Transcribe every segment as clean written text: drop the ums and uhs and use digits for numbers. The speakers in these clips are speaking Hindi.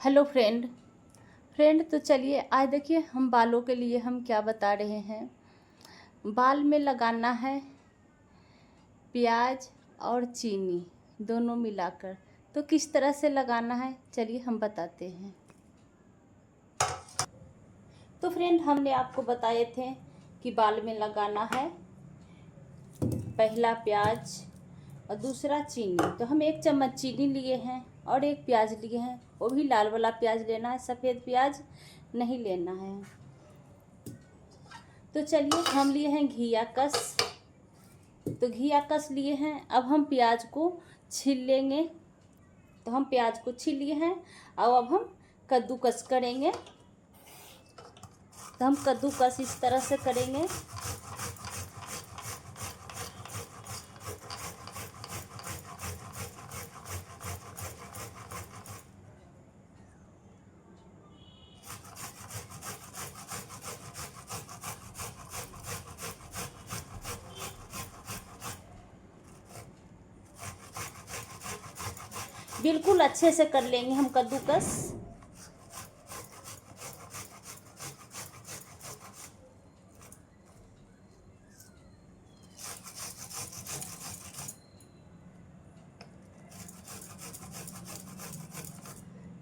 Hello friend. तो चलिए आज देखिए हम बालों के लिए हम क्या बता रहे हैं। बाल में लगाना है प्याज और चीनी दोनों मिलाकर। तो किस तरह से लगाना है चलिए हम बताते हैं। तो फ्रेंड हमने आपको बताए थे कि बाल में लगाना है पहला प्याज और दूसरा चीनी। तो हम 1 चम्मच चीनी लिए हैं और 1 प्याज लिए हैं, वो भी लाल वाला प्याज लेना है, सफ़ेद प्याज नहीं लेना है। तो चलिए हम लिए हैं घिया कस। तो घिया कस लिए हैं। अब हम प्याज को छील लेंगे। तो हम प्याज को छील लिए हैं और अब हम कद्दूकस करेंगे। तो हम कद्दूकस इस तरह से करेंगे। बिल्कुल अच्छे से कर लेंगे हम कद्दूकस।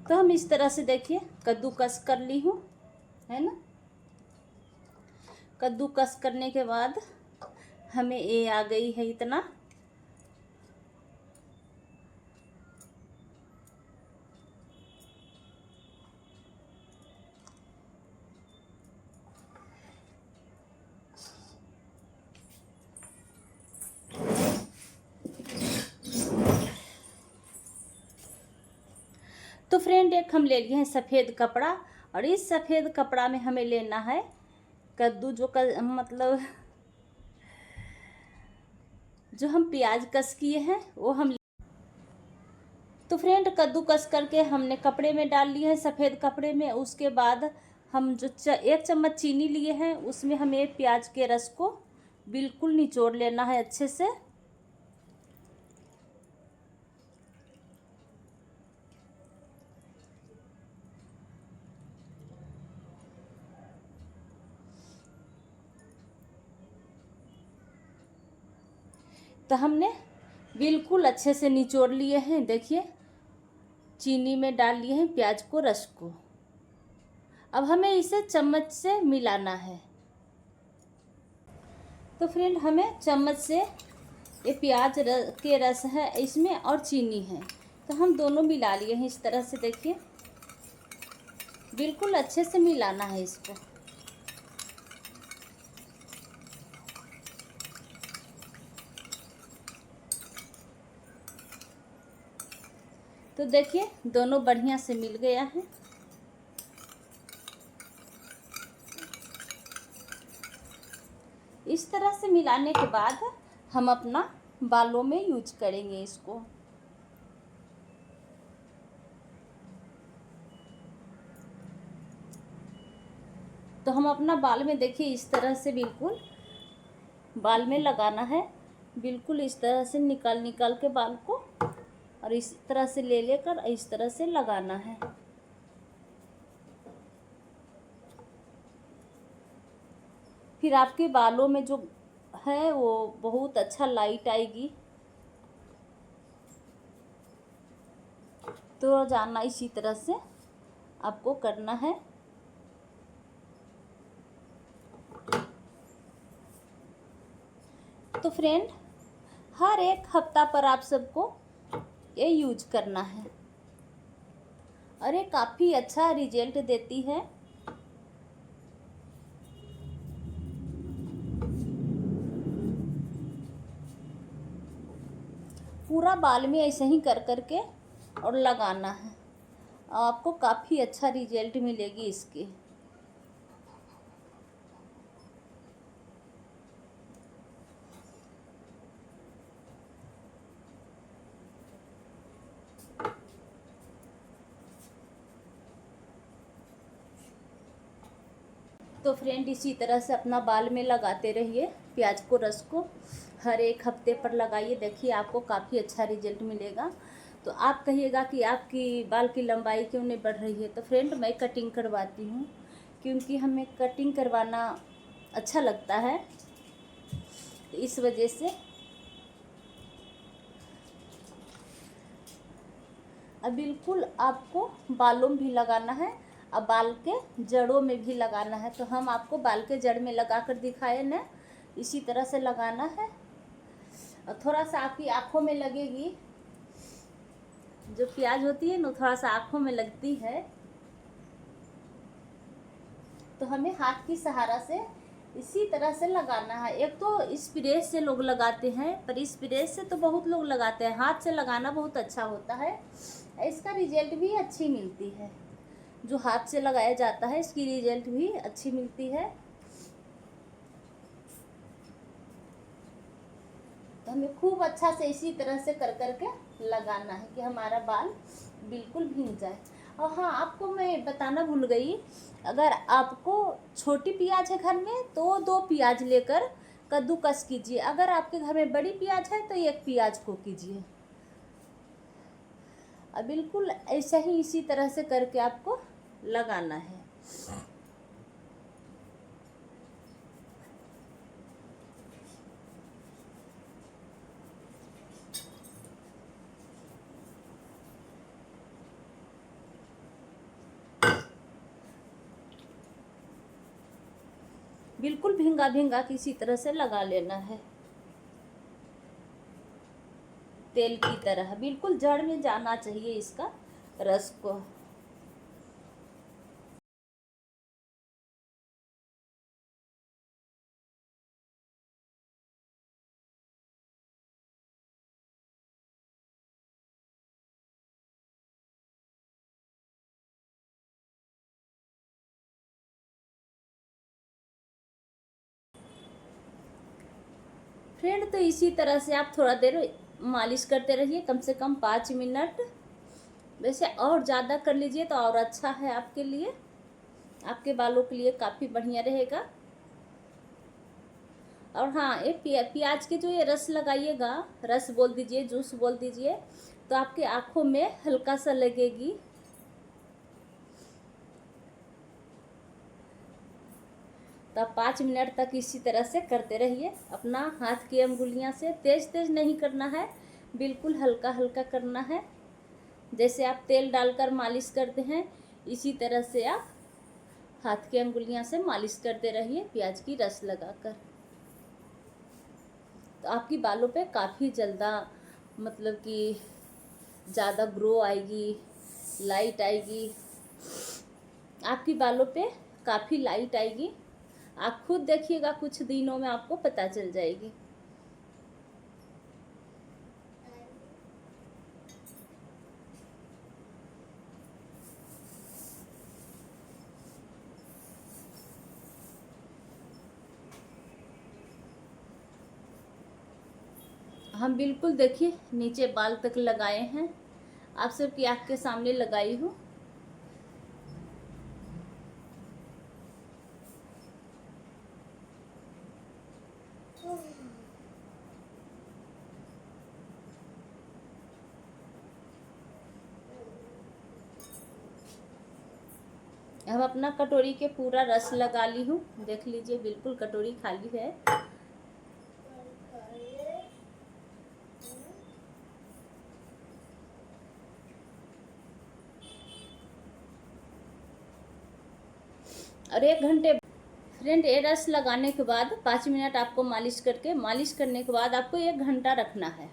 तो हम इस तरह से देखिए कद्दूकस कर ली हूँ, है ना। कद्दूकस करने के बाद हमें ये आ गई है इतना। तो फ्रेंड एक हम ले लिए हैं सफ़ेद कपड़ा और इस सफ़ेद कपड़ा में हमें लेना है कद्दू मतलब जो हम प्याज कस किए हैं वो हम। तो फ्रेंड कद्दू कस करके हमने कपड़े में डाल लिए हैं, सफ़ेद कपड़े में। उसके बाद हम जो 1 चम्मच चीनी लिए हैं उसमें हमें प्याज के रस को बिल्कुल निचोड़ लेना है अच्छे से। तो हमने बिल्कुल अच्छे से निचोड़ लिए हैं। देखिए चीनी में डाल लिए हैं प्याज को, रस को। अब हमें इसे चम्मच से मिलाना है। तो फ्रेंड हमें चम्मच से ये प्याज के रस है इसमें और चीनी है, तो हम दोनों मिला लिए हैं इस तरह से। देखिए बिल्कुल अच्छे से मिलाना है इसको। तो देखिए दोनों बढ़िया से मिल गया है। इस तरह से मिलाने के बाद हम अपना बालों में यूज करेंगे इसको। तो हम अपना बाल में देखिए इस तरह से बिल्कुल बाल में लगाना है। बिल्कुल इस तरह से निकाल के बाल को और इस तरह से ले लेकर इस तरह से लगाना है। फिर आपके बालों में जो है वो बहुत अच्छा लाइट आएगी। तो जानना इसी तरह से आपको करना है। तो फ्रेंड हर 1 हफ्ता पर आप सबको ये यूज करना है और ये काफ़ी अच्छा रिजल्ट देती है। पूरा बाल में ऐसे ही कर करके और लगाना है, आपको काफ़ी अच्छा रिजल्ट मिलेगी इसकी। तो फ्रेंड इसी तरह से अपना बाल में लगाते रहिए प्याज को, रस को। हर 1 हफ्ते पर लगाइए, देखिए आपको काफ़ी अच्छा रिजल्ट मिलेगा। तो आप कहिएगा कि आपकी बाल की लंबाई क्यों नहीं बढ़ रही है। तो फ्रेंड मैं कटिंग करवाती हूँ क्योंकि हमें कटिंग करवाना अच्छा लगता है, तो इस वजह से। अब बिल्कुल आपको बालों में भी लगाना है, अब बाल के जड़ों में भी लगाना है। तो हम आपको बाल के जड़ में लगा कर दिखाए ना, इसी तरह से लगाना है। और थोड़ा सा आपकी आँखों में लगेगी, जो प्याज होती है ना थोड़ा सा आँखों में लगती है, तो हमें हाथ की सहारा से इसी तरह से लगाना है। एक तो स्प्रे से लोग लगाते हैं, पर स्प्रे से तो बहुत लोग लगाते हैं, हाथ से लगाना बहुत अच्छा होता है, इसका रिजल्ट भी अच्छी मिलती है। जो हाथ से लगाया जाता है इसकी रिजल्ट भी अच्छी मिलती है। तो हमें खूब अच्छा से इसी तरह से कर करके लगाना है कि हमारा बाल बिल्कुल भीग जाए। और हाँ, आपको मैं बताना भूल गई, अगर आपको छोटी प्याज है घर में तो 2 प्याज लेकर कद्दूकस कीजिए। अगर आपके घर में बड़ी प्याज है तो 1 प्याज को कीजिए। और बिल्कुल ऐसा ही इसी तरह से करके आपको लगाना है। बिल्कुल भींगा भींगा किसी तरह से लगा लेना है, तेल की तरह। बिल्कुल जड़ में जाना चाहिए इसका रस को। फ्रेंड, तो इसी तरह से आप थोड़ा देर मालिश करते रहिए, कम से कम 5 मिनट। वैसे और ज़्यादा कर लीजिए तो और अच्छा है आपके लिए, आपके बालों के लिए काफ़ी बढ़िया रहेगा। और हाँ, एक प्याज के जो ये रस लगाइएगा, रस बोल दीजिए, जूस बोल दीजिए, तो आपकी आँखों में हल्का सा लगेगी। तो आप 5 मिनट तक इसी तरह से करते रहिए। अपना हाथ की अंगुलियां से तेज तेज नहीं करना है, बिल्कुल हल्का हल्का करना है। जैसे आप तेल डालकर मालिश करते हैं, इसी तरह से आप हाथ की अंगुलियां से मालिश करते रहिए प्याज की रस लगाकर। तो आपकी बालों पे काफ़ी जल्दा मतलब कि ज़्यादा ग्रो आएगी, लाइट आएगी, आपकी बालों पे काफ़ी लाइट आएगी। आप खुद देखिएगा, कुछ दिनों में आपको पता चल जाएगी। हम बिल्कुल देखिए नीचे बाल तक लगाए हैं, आप सबकी आँख के सामने लगाई हूँ। अब अपना कटोरी के पूरा रस लगा ली हूँ, देख लीजिए बिल्कुल कटोरी खाली है। और 1 घंटे फ्रेंड, ये रस लगाने के बाद 5 मिनट आपको मालिश करने के बाद आपको 1 घंटा रखना है।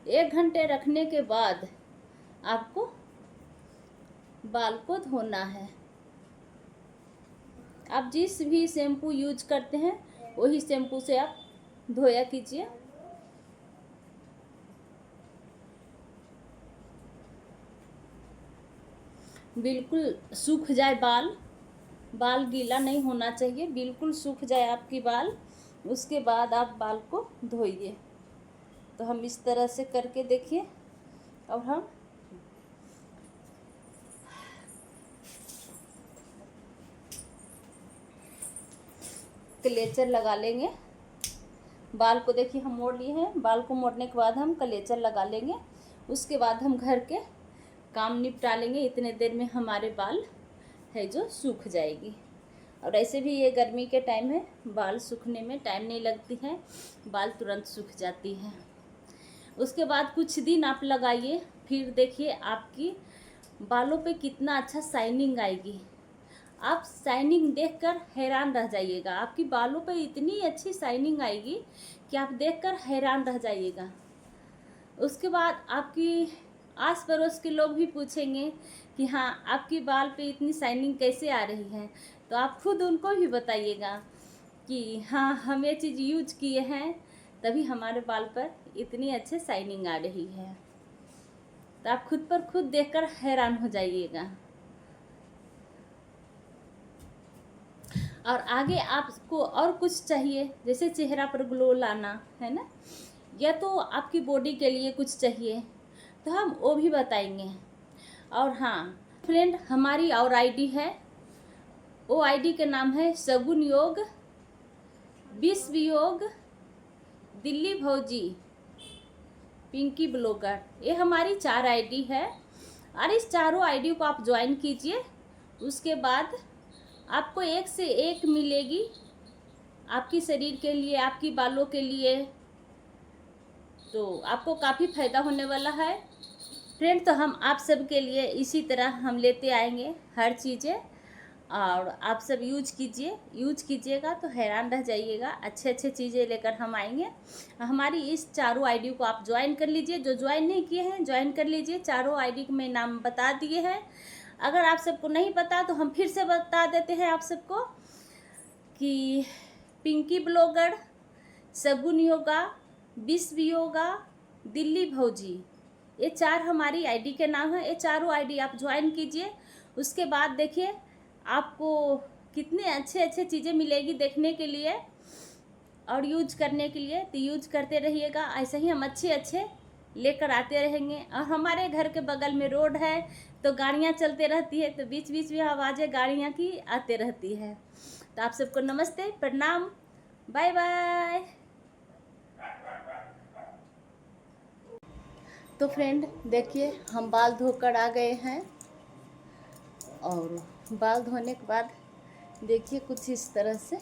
1 घंटे रखने के बाद आपको बाल को धोना है। आप जिस भी शैम्पू यूज करते हैं वही शैम्पू से आप धोया कीजिए। बिल्कुल सूख जाए बाल गीला नहीं होना चाहिए, बिल्कुल सूख जाए आपकी बाल, उसके बाद आप बाल को धोइए। तो हम इस तरह से करके देखिए। अब हम क्लेचर लगा लेंगे। बाल को देखिए हम मोड़ लिए हैं। बाल को मोड़ने के बाद हम कलेचर लगा लेंगे, उसके बाद हम घर के काम निपटा लेंगे। इतने देर में हमारे बाल है जो सूख जाएगी। और ऐसे भी ये गर्मी के टाइम है, बाल सूखने में टाइम नहीं लगती है, बाल तुरंत सूख जाती है। उसके बाद कुछ दिन आप लगाइए, फिर देखिए आपकी बालों पे कितना अच्छा शाइनिंग आएगी। आप शाइनिंग देखकर हैरान रह जाइएगा। आपकी बालों पे इतनी अच्छी शाइनिंग आएगी कि आप देखकर हैरान रह जाइएगा। उसके बाद आपकी आस पड़ोस के लोग भी पूछेंगे कि हाँ, आपकी बाल पे इतनी शाइनिंग कैसे आ रही है, तो आप खुद उनको भी बताइएगा कि हाँ, हम ये चीज़ यूज किए हैं तभी हमारे बाल पर इतनी अच्छे शाइनिंग आ रही है। तो आप खुद पर खुद देखकर हैरान हो जाइएगा। और आगे आपको और कुछ चाहिए, जैसे चेहरा पर ग्लो लाना है ना, या तो आपकी बॉडी के लिए कुछ चाहिए तो हम वो भी बताएंगे। और हाँ फ्रेंड, हमारी और आईडी है, वो आईडी के नाम है शगुन योग, विश्व योग, दिल्ली भौजी, पिंकी ब्लॉगर। ये हमारी 4 आईडी है और इस चारों आईडी को आप ज्वाइन कीजिए। उसके बाद आपको एक से एक मिलेगी आपकी शरीर के लिए, आपकी बालों के लिए, तो आपको काफ़ी फ़ायदा होने वाला है फ्रेंड। तो हम आप सब के लिए इसी तरह हम लेते आएंगे हर चीज़ें, और आप सब यूज कीजिएगा तो हैरान रह जाइएगा। अच्छे अच्छे चीज़ें लेकर हम आएंगे। हमारी इस चारों आईडी को आप ज्वाइन कर लीजिए। जो ज्वाइन नहीं किए हैं ज्वाइन कर लीजिए। चारों आईडी को मैं नाम बता दिए हैं। अगर आप सबको नहीं पता तो हम फिर से बता देते हैं आप सबको कि पिंकी ब्लॉगर, शगुन योगा, विश्व योगा, दिल्ली भौजी, ये 4 हमारी आईडी के नाम है। ये चारों आईडी आप ज्वाइन कीजिए। उसके बाद देखिए आपको कितने अच्छे अच्छे चीज़ें मिलेगी देखने के लिए और यूज करने के लिए। तो यूज करते रहिएगा। ऐसे ही हम अच्छे अच्छे लेकर आते रहेंगे। और हमारे घर के बगल में रोड है तो गाड़ियाँ चलते रहती है, तो बीच बीच में आवाज़ें गाड़ियाँ की आते रहती है। तो आप सबको नमस्ते, प्रणाम, बाय बाय। तो फ्रेंड देखिए हम बाल धोकर आ गए हैं, और बाल धोने के बाद देखिए कुछ इस तरह से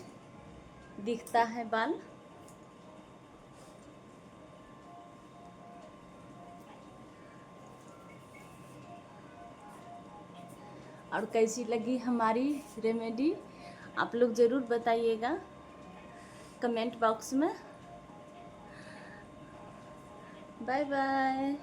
दिखता है बाल। और कैसी लगी हमारी रेमेडी आप लोग ज़रूर बताइएगा कमेंट बॉक्स में। Bye bye.